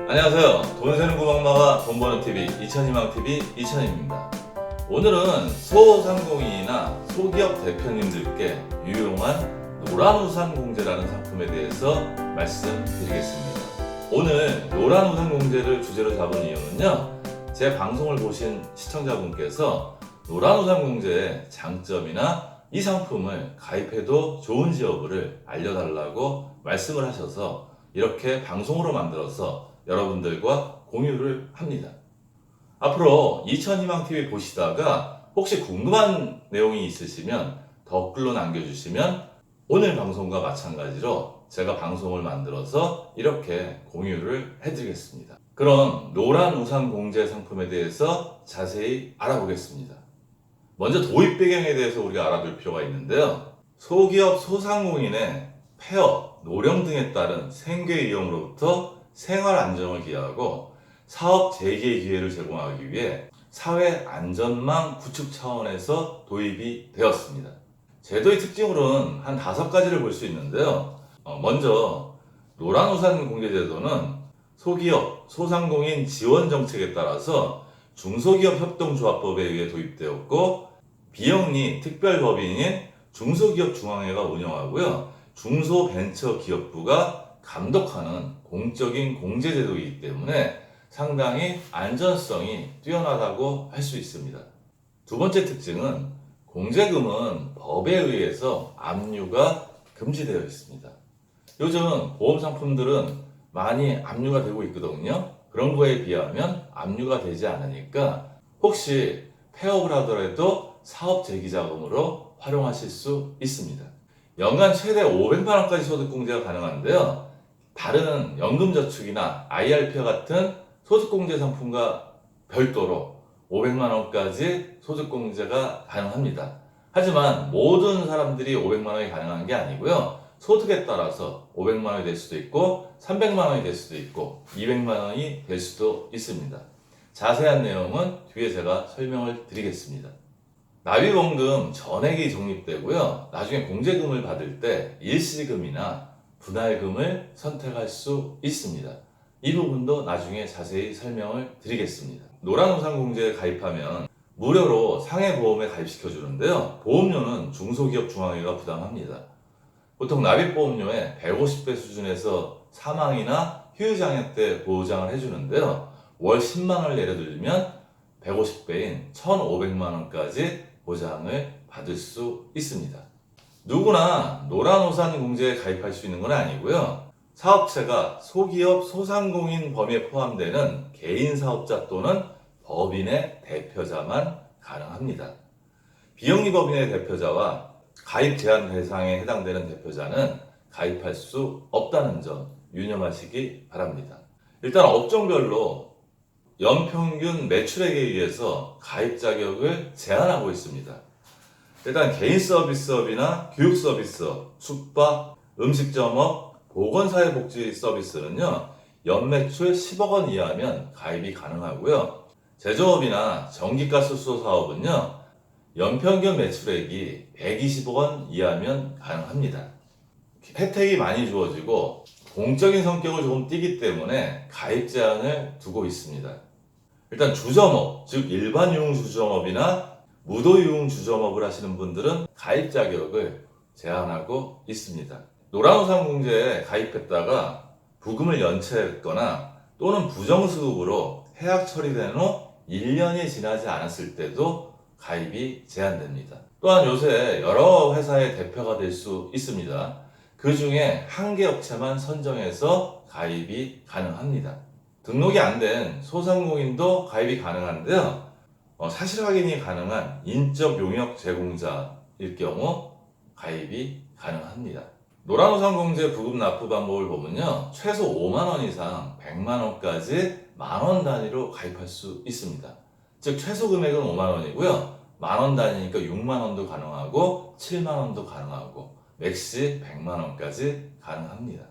안녕하세요. 돈 세는 구멍마가 돈 버는 TV 이천희망TV 이천희입니다. 오늘은 소상공인이나 소기업 대표님들께 유용한 노란우산공제라는 상품에 대해서 말씀드리겠습니다. 오늘 노란우산공제를 주제로 잡은 이유는요, 제 방송을 보신 시청자분께서 노란우산공제의 장점이나 이 상품을 가입해도 좋은지 여부를 알려달라고 말씀을 하셔서 이렇게 방송으로 만들어서 여러분들과 공유를 합니다. 앞으로 이천희망TV 보시다가 혹시 궁금한 내용이 있으시면 댓글로 남겨주시면 오늘 방송과 마찬가지로 제가 방송을 만들어서 이렇게 공유를 해드리겠습니다. 그럼 노란 우산 공제 상품에 대해서 자세히 알아보겠습니다. 먼저 도입 배경에 대해서 우리가 알아둘 필요가 있는데요. 소기업 소상공인의 폐업, 노령 등에 따른 생계 위험으로부터 생활 안정을 기하고 사업 재개 기회를 제공하기 위해 사회 안전망 구축 차원에서 도입이 되었습니다. 제도의 특징으로는 한 5가지를 볼 수 있는데요. 먼저 노란우산 공제제도는 소기업, 소상공인 지원 정책에 따라서 중소기업 협동조합법에 의해 도입되었고, 비영리 특별법인인 중소기업중앙회가 운영하고요, 중소벤처기업부가 감독하는 공적인 공제제도이기 때문에 상당히 안전성이 뛰어나다고 할 수 있습니다. 두 번째 특징은 공제금은 법에 의해서 압류가 금지되어 있습니다. 요즘 보험상품들은 많이 압류가 되고 있거든요. 그런 거에 비하면 압류가 되지 않으니까 혹시 폐업을 하더라도 사업 재기자금으로 활용하실 수 있습니다. 연간 최대 500만 원까지 소득공제가 가능한데요. 다른 연금저축이나 IRP와 같은 소득공제 상품과 별도로 500만 원까지 소득공제가 가능합니다. 하지만 모든 사람들이 500만 원이 가능한 게 아니고요. 소득에 따라서 500만 원이 될 수도 있고 300만 원이 될 수도 있고 200만 원이 될 수도 있습니다. 자세한 내용은 뒤에 제가 설명을 드리겠습니다. 납입원금 전액이 적립되고요. 나중에 공제금을 받을 때 일시금이나 분할금을 선택할 수 있습니다. 이 부분도 나중에 자세히 설명을 드리겠습니다. 노란우산공제에 가입하면 무료로 상해보험에 가입시켜 주는데요. 보험료는 중소기업중앙회가 부담합니다. 보통 납입보험료의 150배 수준에서 사망이나 휴유장애 때 보장을 해주는데요. 월 10만 원을 예를 들면 150배인 1,500만 원까지 보장을 받을 수 있습니다. 누구나 노란우산 공제에 가입할 수 있는 건 아니고요. 사업체가 소기업, 소상공인 범위에 포함되는 개인 사업자 또는 법인의 대표자만 가능합니다. 비영리 법인의 대표자와 가입 제한 대상에 해당되는 대표자는 가입할 수 없다는 점 유념하시기 바랍니다. 일단 업종별로 연평균 매출액에 의해서 가입 자격을 제한하고 있습니다. 일단 개인 서비스업이나 교육 서비스업, 숙박, 음식점업, 보건사회복지 서비스는요, 연매출 10억 원 이하면 가입이 가능하고요. 제조업이나 전기가스수소 사업은요, 연평균 매출액이 120억 원 이하면 가능합니다. 혜택이 많이 주어지고 공적인 성격을 조금 띠기 때문에 가입 제한을 두고 있습니다. 일단 주점업, 즉 일반 유흥 주점업이나 무도 유흥 주점업을 하시는 분들은 가입 자격을 제한하고 있습니다. 노란우산 공제에 가입했다가 부금을 연체했거나 또는 부정수급으로 해약 처리된 후 1년이 지나지 않았을 때도 가입이 제한됩니다. 또한 요새 여러 회사의 대표가 될 수 있습니다. 그 중에 한 개 업체만 선정해서 가입이 가능합니다. 등록이 안 된 소상공인도 가입이 가능한데요. 사실 확인이 가능한 인적 용역 제공자일 경우 가입이 가능합니다. 노란우산 공제 부금 납부 방법을 보면요. 최소 5만 원 이상 100만 원까지 만원 단위로 가입할 수 있습니다. 즉 최소 금액은 5만 원이고요. 만원 단위니까 6만 원도 가능하고 7만 원도 가능하고 맥시 100만 원까지 가능합니다.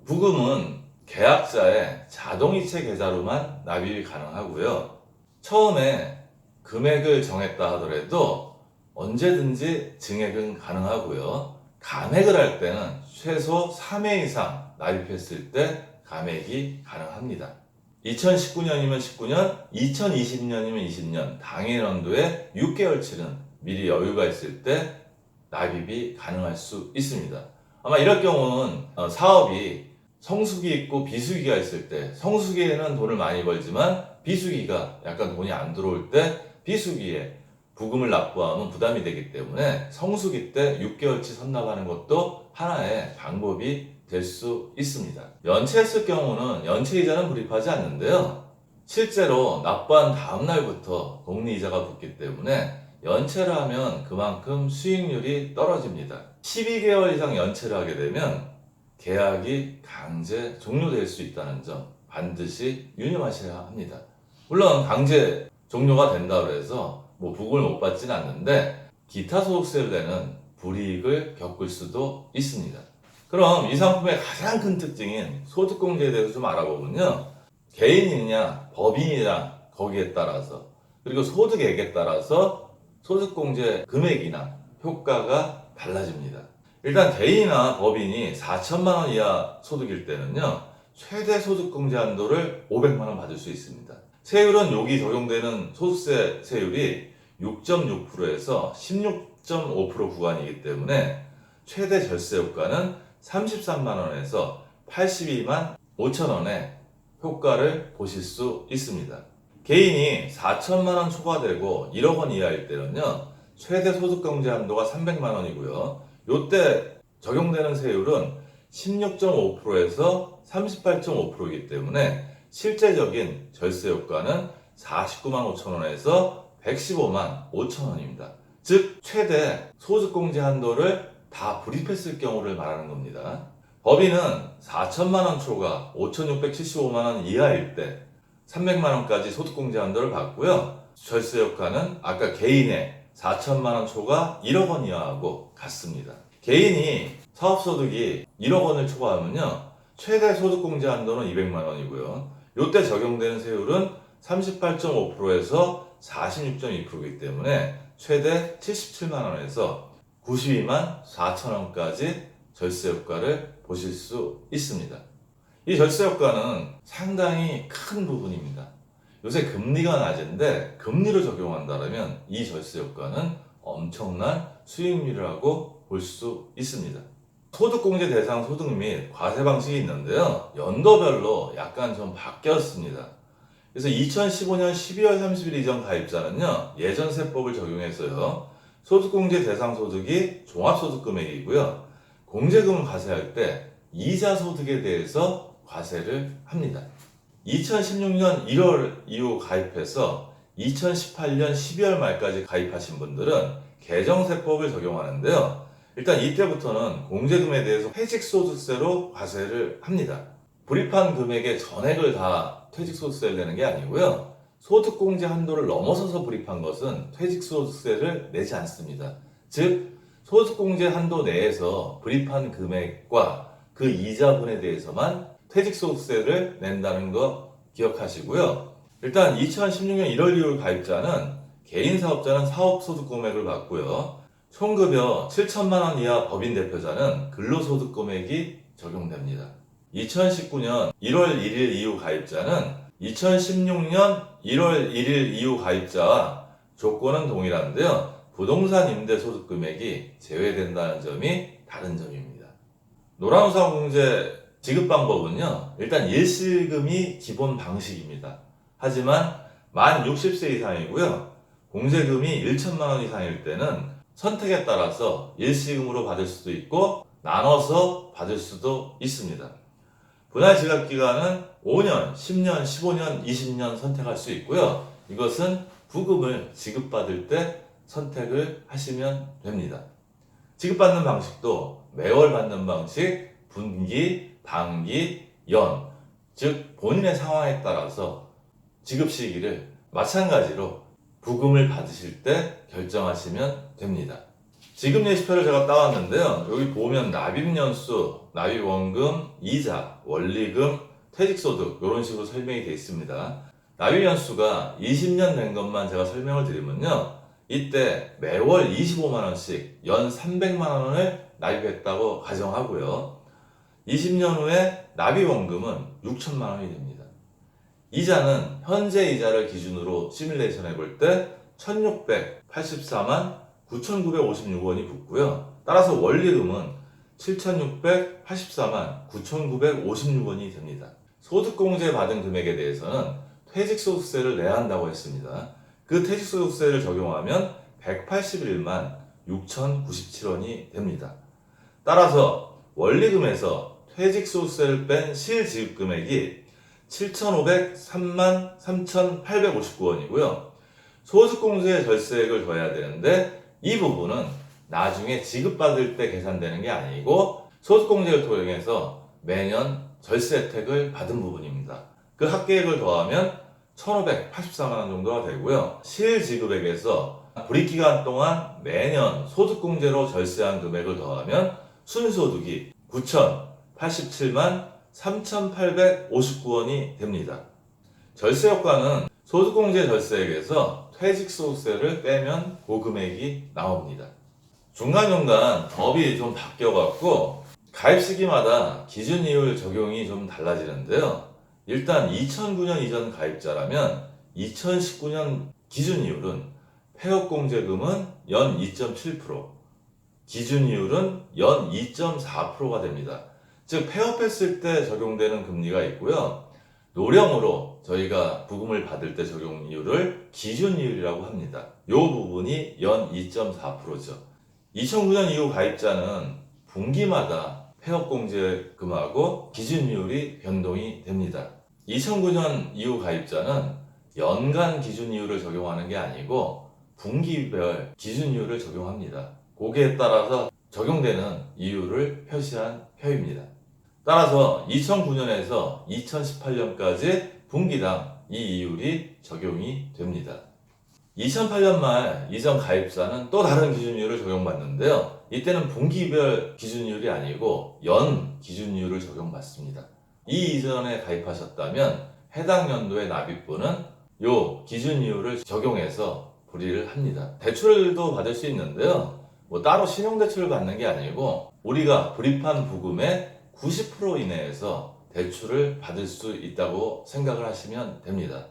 부금은 계약자의 자동이체 계좌로만 납입이 가능하고요. 처음에 금액을 정했다 하더라도 언제든지 증액은 가능하고요. 감액을 할 때는 최소 3회 이상 납입했을 때 감액이 가능합니다. 2019년이면 19년, 2020년이면 20년 당해년도에 6개월치는 미리 여유가 있을 때 납입이 가능할 수 있습니다. 아마 이럴 경우는 사업이 성수기 있고 비수기가 있을 때, 성수기에는 돈을 많이 벌지만 비수기가 약간 돈이 안 들어올 때 비수기에 부금을 납부하면 부담이 되기 때문에 성수기 때 6개월치 선납하는 것도 하나의 방법이 될 수 있습니다. 연체했을 경우는 연체이자는 불입하지 않는데요. 실제로 납부한 다음 날부터 복리이자가 붙기 때문에 연체를 하면 그만큼 수익률이 떨어집니다. 12개월 이상 연체를 하게 되면 계약이 강제 종료될 수 있다는 점 반드시 유념하셔야 합니다. 물론 강제 종료가 된다고 해서 부금을 못 받지는 않는데 기타 소득세를 내는 불이익을 겪을 수도 있습니다. 그럼 이 상품의 가장 큰 특징인 소득공제에 대해서 좀 알아보면요. 개인이냐 법인이냐 거기에 따라서, 그리고 소득액에 따라서 소득공제 금액이나 효과가 달라집니다. 일단 개인이나 법인이 4천만 원 이하 소득일 때는요, 최대 소득공제 한도를 500만 원 받을 수 있습니다. 세율은 여기 적용되는 소득세 세율이 6.6%에서 16.5% 구간이기 때문에 최대 절세 효과는 33만 원에서 82만 5천 원의 효과를 보실 수 있습니다. 개인이 4천만 원 초과되고 1억 원 이하일 때는요, 최대 소득공제 한도가 300만 원이고요. 요때 적용되는 세율은 16.5%에서 38.5%이기 때문에 실제적인 절세 효과는 49만 5천 원에서 115만 5천 원입니다. 즉 최대 소득공제 한도를 다 불입했을 경우를 말하는 겁니다. 법인은 4천만 원 초과 5,675만 원 이하일 때 300만 원까지 소득공제 한도를 받고요. 절세 효과는 아까 개인의 4천만 원 초과 1억 원 이하하고 같습니다. 개인이 사업소득이 1억 원을 초과하면요, 최대 소득공제 한도는 200만 원이고요. 요때 적용되는 세율은 38.5%에서 46.2%이기 때문에 최대 77만 원에서 92만 4천 원까지 절세 효과를 보실 수 있습니다. 이 절세 효과는 상당히 큰 부분입니다. 요새 금리가 낮은데 금리를 적용한다면 이 절세 효과는 엄청난 수익률이라고 볼 수 있습니다. 소득공제 대상 소득 및 과세 방식이 있는데요, 연도별로 약간 좀 바뀌었습니다. 그래서 2015년 12월 30일 이전 가입자는요, 예전 세법을 적용해서요, 소득공제 대상 소득이 종합소득금액이고요, 공제금을 과세할 때 이자 소득에 대해서 과세를 합니다. 2016년 1월 이후 가입해서 2018년 12월 말까지 가입하신 분들은 개정세법을 적용하는데요, 일단 이때부터는 공제금에 대해서 퇴직소득세로 과세를 합니다. 불입한 금액의 전액을 다 퇴직소득세를 내는 게 아니고요, 소득공제 한도를 넘어서서 불입한 것은 퇴직소득세를 내지 않습니다. 즉 소득공제 한도 내에서 불입한 금액과 그 이자분에 대해서만 퇴직소득세를 낸다는 거 기억하시고요. 일단 2016년 1월 이후 가입자는 개인사업자는 사업소득금액을 받고요, 총급여 7천만 원 이하 법인 대표자는 근로소득금액이 적용됩니다. 2019년 1월 1일 이후 가입자는 2016년 1월 1일 이후 가입자와 조건은 동일한데요, 부동산 임대 소득 금액이 제외된다는 점이 다른 점입니다. 노란우산 공제 지급 방법은요, 일단 일시금이 기본 방식입니다. 하지만 만 60세 이상이고요, 공제금이 1천만 원 이상일 때는 선택에 따라서 일시금으로 받을 수도 있고 나눠서 받을 수도 있습니다. 분할 지급 기간은 5년, 10년, 15년, 20년 선택할 수 있고요. 이것은 부금을 지급받을 때 선택을 하시면 됩니다. 지급받는 방식도 매월 받는 방식, 분기, 반기, 연, 즉 본인의 상황에 따라서 지급 시기를 마찬가지로 부금을 받으실 때 결정하시면 됩니다. 지급 예시표를 제가 따왔는데요, 여기 보면 납입연수, 납입원금, 이자, 원리금, 퇴직소득 이런 식으로 설명이 되어 있습니다. 납입연수가 20년 된 것만 제가 설명을 드리면요, 이때 매월 25만원씩 연 300만원을 납입했다고 가정하고요, 20년 후에 납입원금은 6천만원이 됩니다. 이자는 현재 이자를 기준으로 시뮬레이션 해볼 때 1684만 9,956원이 붙고요. 따라서 원리금은 7,684만 9,956원이 됩니다. 소득공제 받은 금액에 대해서는 퇴직소득세를 내야 한다고 했습니다. 그 퇴직소득세를 적용하면 181만 6,097원이 됩니다. 따라서 원리금에서 퇴직소득세를 뺀 실지급금액이 7,503만 3,859원이고요. 소득공제 절세액을 더해야 되는데 이 부분은 나중에 지급받을 때 계산되는 게 아니고 소득공제를 통해서 매년 절세 혜택을 받은 부분입니다. 그 합계액을 더하면 1,584만 원 정도가 되고요. 실지급액에서 불이익기간 동안 매년 소득공제로 절세한 금액을 더하면 순소득이 9,087만 3,859원이 됩니다. 절세 효과는 소득공제 절세액에서 퇴직소득세를 빼면 그 금액이 나옵니다. 중간중간 법이 좀 바뀌어갖고 가입 시기마다 기준이율 적용이 좀 달라지는데요. 일단 2009년 이전 가입자라면 2019년 기준이율은 폐업공제금은 연 2.7%, 기준이율은 연 2.4%가 됩니다. 즉 폐업했을 때 적용되는 금리가 있고요. 노령으로 저희가 부금을 받을 때 적용 이율을 기준이율이라고 합니다. 이 부분이 연 2.4%죠. 2009년 이후 가입자는 분기마다 폐업공제금하고 기준이율이 변동이 됩니다. 2009년 이후 가입자는 연간 기준이율을 적용하는 게 아니고 분기별 기준이율을 적용합니다. 거기에 따라서 적용되는 이율을 표시한 표입니다. 따라서 2009년에서 2018년까지 분기당 이 이율이 적용이 됩니다. 2008년 말 이전 가입자는 또 다른 기준이율을 적용받는데요. 이때는 분기별 기준이율이 아니고 연 기준이율을 적용받습니다. 이 이전에 가입하셨다면 해당 연도의 납입분은 이 기준이율을 적용해서 불이를 합니다. 대출도 받을 수 있는데요. 따로 신용대출을 받는 게 아니고 우리가 불입한 부금의 90% 이내에서 대출을 받을 수 있다고 생각을 하시면 됩니다.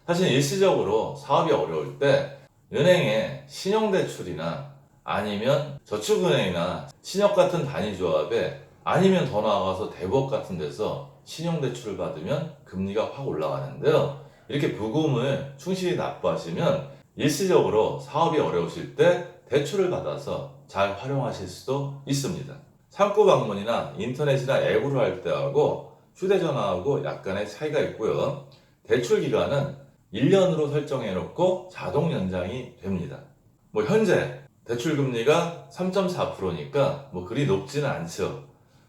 사실 일시적으로 사업이 어려울 때 은행에 신용대출이나 아니면 저축은행이나 신협 같은 단위조합에 아니면 더 나아가서 대부업 같은 데서 신용대출을 받으면 금리가 확 올라가는데요. 이렇게 부금을 충실히 납부하시면 일시적으로 사업이 어려우실 때 대출을 받아서 잘 활용하실 수도 있습니다. 창구 방문이나 인터넷이나 앱으로 할 때하고 휴대전화하고 약간의 차이가 있고요. 대출 기간은 1년으로 설정해 놓고 자동 연장이 됩니다. 현재 대출 금리가 3.4%니까 그리 높지는 않죠.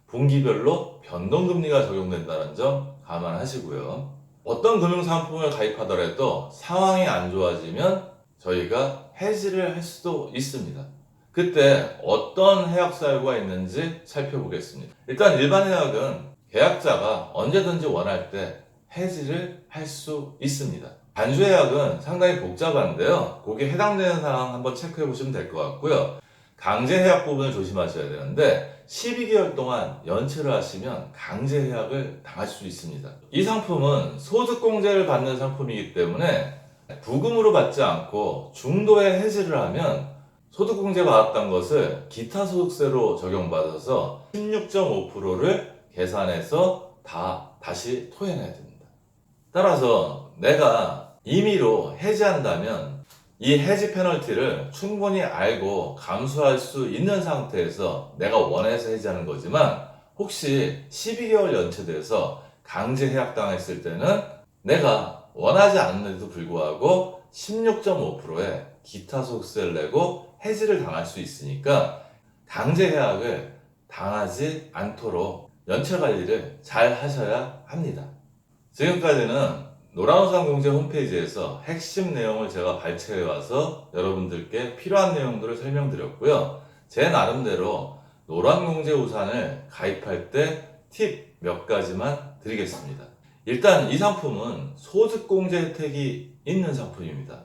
분기별로 변동금리가 적용된다는 점 감안하시고요. 어떤 금융상품을 가입하더라도 상황이 안 좋아지면 저희가 해지를 할 수도 있습니다. 그때 어떤 해약 사유가 있는지 살펴보겠습니다. 일단 일반 해약은 계약자가 언제든지 원할 때 해지를 할 수 있습니다. 단수 해약은 상당히 복잡한데요. 거기에 해당되는 사항 한번 체크해 보시면 될 것 같고요. 강제 해약 부분을 조심하셔야 되는데 12개월 동안 연체를 하시면 강제 해약을 당할 수 있습니다. 이 상품은 소득공제를 받는 상품이기 때문에 부금으로 받지 않고 중도에 해지를 하면 소득공제 받았던 것을 기타 소득세로 적용받아서 16.5%를 계산해서 다시 토해내야 됩니다. 따라서 내가 임의로 해지한다면 이 해지 페널티를 충분히 알고 감수할 수 있는 상태에서 내가 원해서 해지하는 거지만 혹시 12개월 연체돼서 강제 해약당했을 때는 내가 원하지 않는데도 불구하고 16.5%의 기타 소득세를 내고 해지를 당할 수 있으니까 강제 해약을 당하지 않도록 연체 관리를 잘 하셔야 합니다. 지금까지는 노란우산 공제 홈페이지에서 핵심 내용을 제가 발췌해 와서 여러분들께 필요한 내용들을 설명드렸고요. 제 나름대로 노란공제 우산을 가입할 때 팁 몇 가지만 드리겠습니다. 일단 이 상품은 소득공제 혜택이 있는 상품입니다.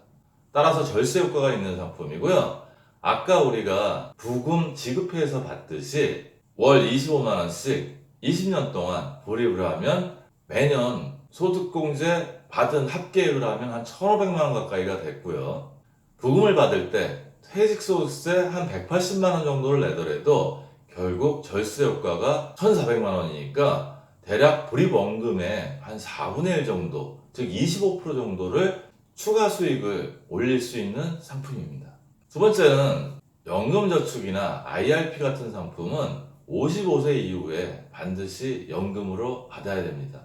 따라서 절세 효과가 있는 상품이고요. 아까 우리가 부금 지급회에서 받듯이 월 25만원씩 20년 동안 불입을 하면 매년 소득공제 받은 합계액을 하면 한 1,500만 원 가까이가 됐고요. 부금을 받을 때 퇴직소득세 한 180만 원 정도를 내더라도 결국 절세 효과가 1,400만 원이니까 대략 불입원금의 한 4분의 1 정도, 즉 25% 정도를 추가 수익을 올릴 수 있는 상품입니다. 두 번째는 연금저축이나 IRP 같은 상품은 55세 이후에 반드시 연금으로 받아야 됩니다.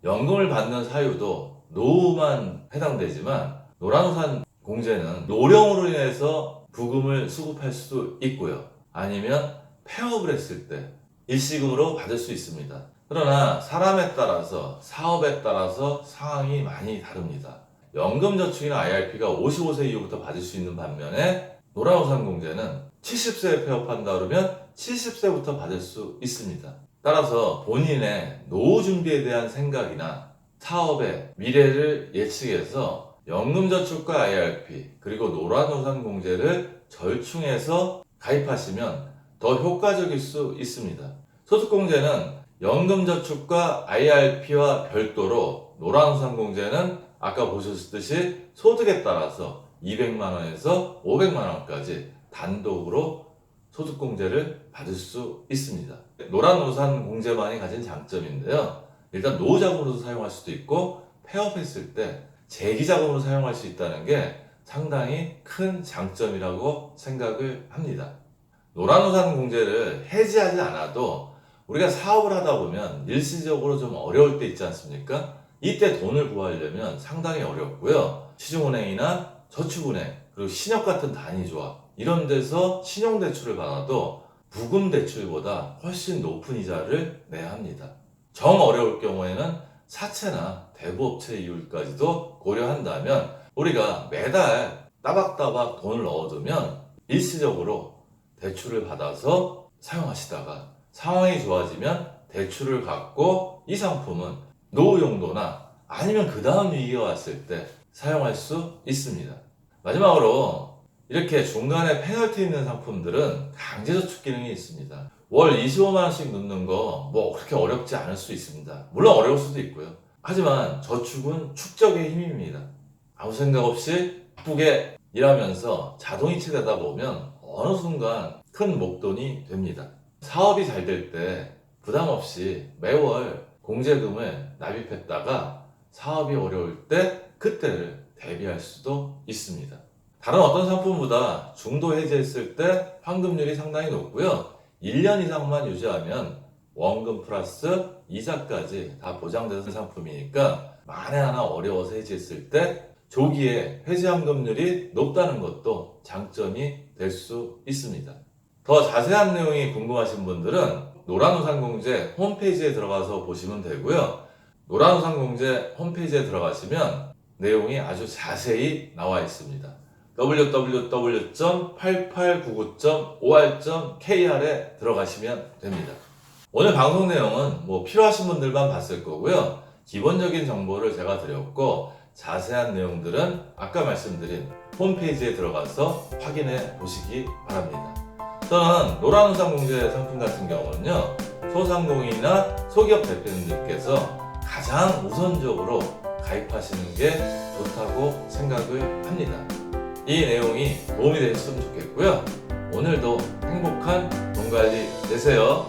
연금을 받는 사유도 노후만 해당되지만 노란우산 공제는 노령으로 인해서 부금을 수급할 수도 있고요. 아니면 폐업을 했을 때 일시금으로 받을 수 있습니다. 그러나 사람에 따라서 사업에 따라서 상황이 많이 다릅니다. 연금저축이나 IRP가 55세 이후부터 받을 수 있는 반면에 노란우산 공제는 70세에 폐업한다 그러면 70세부터 받을 수 있습니다. 따라서 본인의 노후 준비에 대한 생각이나 사업의 미래를 예측해서 연금저축과 IRP 그리고 노란우산 공제를 절충해서 가입하시면 더 효과적일 수 있습니다. 소득공제는 연금저축과 IRP와 별도로 노란우산 공제는 아까 보셨듯이 소득에 따라서 200만원에서 500만원까지 단독으로 소득공제를 받을 수 있습니다. 노란우산 공제만이 가진 장점인데요. 일단 노후자금으로도 사용할 수도 있고 폐업했을 때 재기자금으로 사용할 수 있다는 게 상당히 큰 장점이라고 생각을 합니다. 노란우산 공제를 해지하지 않아도 우리가 사업을 하다 보면 일시적으로 좀 어려울 때 있지 않습니까? 이때 돈을 구하려면 상당히 어렵고요. 시중은행이나 저축은행 그리고 신협 같은 단위조합 이런 데서 신용대출을 받아도 부금대출보다 훨씬 높은 이자를 내야 합니다. 정 어려울 경우에는 사채나 대부업체 이율까지도 고려한다면 우리가 매달 따박따박 돈을 넣어두면 일시적으로 대출을 받아서 사용하시다가 상황이 좋아지면 대출을 갚고 이 상품은 노후 용도나 아니면 그 다음 위기가 왔을 때 사용할 수 있습니다. 마지막으로 이렇게 중간에 페널티 있는 상품들은 강제저축 기능이 있습니다. 월 25만원씩 넣는 거 뭐 그렇게 어렵지 않을 수 있습니다. 물론 어려울 수도 있고요. 하지만 저축은 축적의 힘입니다. 아무 생각 없이 바쁘게 일하면서 자동이체 되다 보면 어느 순간 큰 목돈이 됩니다. 사업이 잘 될 때 부담 없이 매월 공제금을 납입했다가 사업이 어려울 때 그때를 대비할 수도 있습니다. 다른 어떤 상품보다 중도 해지했을 때 환급률이 상당히 높고요. 1년 이상만 유지하면 원금 플러스 이자까지 다 보장되는 상품이니까 만에 하나 어려워서 해지했을 때 조기에 해지 환급률이 높다는 것도 장점이 될 수 있습니다. 더 자세한 내용이 궁금하신 분들은 노란우산공제 홈페이지에 들어가서 보시면 되고요. 노란우산공제 홈페이지에 들어가시면 내용이 아주 자세히 나와 있습니다. www.8899.or.kr에 들어가시면 됩니다. 오늘 방송 내용은 필요하신 분들만 봤을 거고요. 기본적인 정보를 제가 드렸고 자세한 내용들은 아까 말씀드린 홈페이지에 들어가서 확인해 보시기 바랍니다. 저는 노란우산공제 상품 같은 경우는요, 소상공인이나 소기업 대표님들께서 가장 우선적으로 가입하시는 게 좋다고 생각을 합니다. 이 내용이 도움이 되셨으면 좋겠고요. 오늘도 행복한 돈 관리 되세요.